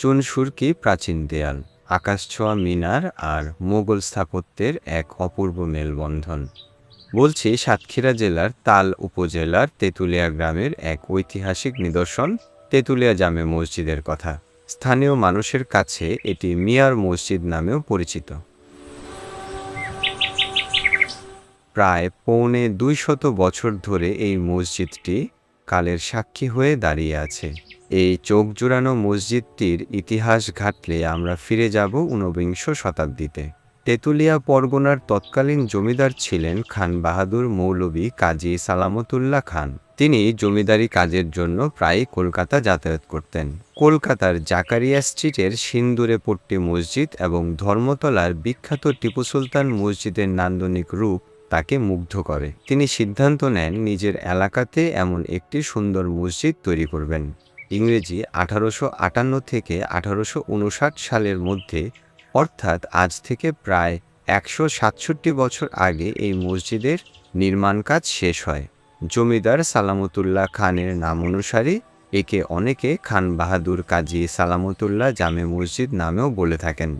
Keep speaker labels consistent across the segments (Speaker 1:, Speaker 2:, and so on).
Speaker 1: চুনসুরকি প্রাচীন দেয়াল, আকাশছোঁয়া মিনার আর মোগল স্থাপত্যের এক অপূর্ব মেলবন্ধন। বলছি সাতক্ষীরা জেলার তাল উপজেলার তেঁতুলিয়া গ্রামের এক ঐতিহাসিক নিদর্শন তেঁতুলিয়া জামে মসজিদের কথা। স্থানীয় মানুষের কাছে এটি মিয়ার মসজিদ নামেও পরিচিত। প্রায় 250 বছর ধরে এই মসজিদটি কালের সাক্ষী হয়ে দাঁড়িয়ে আছে। এই চোখ জুড়ানো মসজিদটির ইতিহাস ঘাটলে আমরা ফিরে যাব ঊনবিংশ শতাব্দীতে। তেঁতুলিয়া পরগনার তৎকালীন জমিদার ছিলেন খান বাহাদুর মৌলভী কাজী সালামতুল্লাহ খান। তিনি জমিদারি কাজের জন্য প্রায়ই কলকাতা যাতায়াত করতেন। কলকাতার জাকারিয়া স্ট্রিটের সিন্দুরে পট্টি মসজিদ এবং ধর্মতলার বিখ্যাত টিপু সুলতান মসজিদের নান্দনিক রূপ তাকে মুগ্ধ করে। তিনি সিদ্ধান্ত নেন নিজের এলাকাতে এমন একটি সুন্দর মসজিদ তৈরি করবেন। ইংরেজি 1858 থেকে 1859 সালের মধ্যে, অর্থাৎ আজ থেকে প্রায় 167 বছর আগে এই মসজিদের নির্মাণ কাজ শেষ হয়। জমিদার সালামতুল্লাহ খানের নাম অনুসারে একে অনেকে খান বাহাদুর কাজী সালামতুল্লাহ জামে মসজিদ নামেও বলে থাকেন।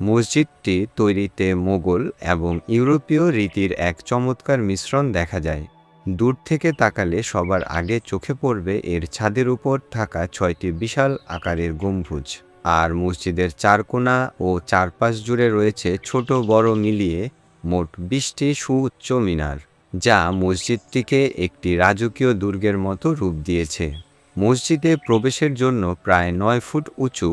Speaker 1: মসজিদটি তৈরিতে মোগল এবং ইউরোপীয় রীতির এক চমৎকার মিশ্রণ দেখা যায়। দূর থেকে তাকালে সবার আগে চোখে পড়বে এর ছাদের উপর থাকা 6টি বিশাল আকারের গম্বুজ, আর মসজিদের চারকোনা ও চারপাশ জুড়ে রয়েছে ছোট বড় মিলিয়ে মোট 20টি সুউচ্চ মিনার, যা মসজিদটিকে একটি রাজকীয় দুর্গের মতো রূপ দিয়েছে। মসজিদে প্রবেশের জন্য প্রায় 9 ফুট উঁচু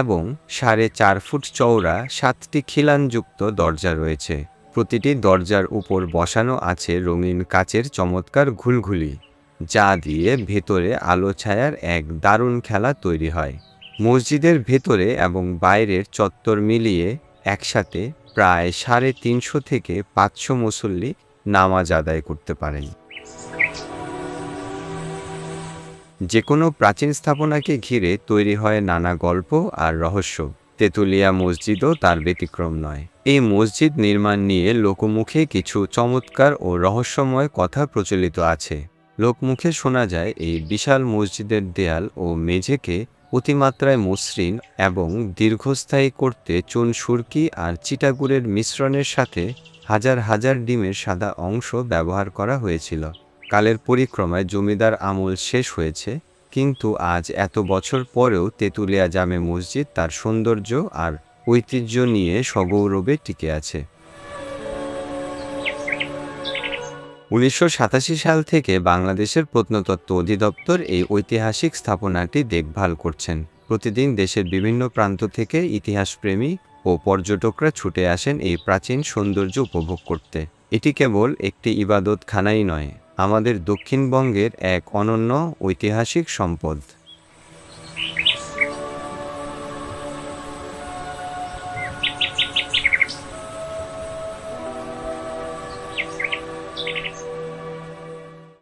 Speaker 1: এবং 4.5 ফুট চওড়া 7টি খিলানযুক্ত দরজা রয়েছে। প্রতিটি দরজার উপর বসানো আছে রঙিন কাচের চমৎকার ঘুলঘুলি, যা দিয়ে ভেতরে আলো ছায়ার এক দারুণ খেলা তৈরি হয়। মসজিদের ভেতরে এবং বাইরের চত্বর মিলিয়ে একসাথে প্রায় 350 থেকে 500 মুসল্লি নামাজ আদায় করতে পারেন। যে কোনো প্রাচীন স্থাপনাকে ঘিরে তৈরি হয় নানা গল্প আর রহস্য। তেঁতুলিয়া মসজিদও তার ব্যতিক্রম নয়। এই মসজিদ নির্মাণ নিয়ে লোকমুখে কিছু চমৎকার ও রহস্যময় কথা প্রচলিত আছে। লোকমুখে শোনা যায় এই বিশাল মসজিদের দেয়াল ও মেঝেকে অতিমাত্রায় মসৃণ এবং দীর্ঘস্থায়ী করতে চুন-সুরকি আর চিটাগুড়ের মিশ্রণের সাথে হাজার হাজার ডিমের সাদা অংশ ব্যবহার করা হয়েছিল। কালের পরিক্রমায় জমিদার আমল শেষ হয়েছে, কিন্তু আজ এত বছর পরেও তেঁতুলিয়া জামে মসজিদ তার সৌন্দর্য আর ঐতিহ্য নিয়ে সগৌরবে টিকে আছে। 1987 সাল থেকে বাংলাদেশের প্রত্নতত্ত্ব অধিদপ্তর এই ঐতিহাসিক স্থাপনাটি দেখভাল করছেন। প্রতিদিন দেশের বিভিন্ন প্রান্ত থেকে ইতিহাসপ্রেমী ও পর্যটকরা ছুটে আসেন এই প্রাচীন সৌন্দর্য উপভোগ করতে। এটি কেবল একটি ইবাদতখানাই নয়, আমাদের দক্ষিণবঙ্গের এক অনন্য ঐতিহাসিক সম্পদ।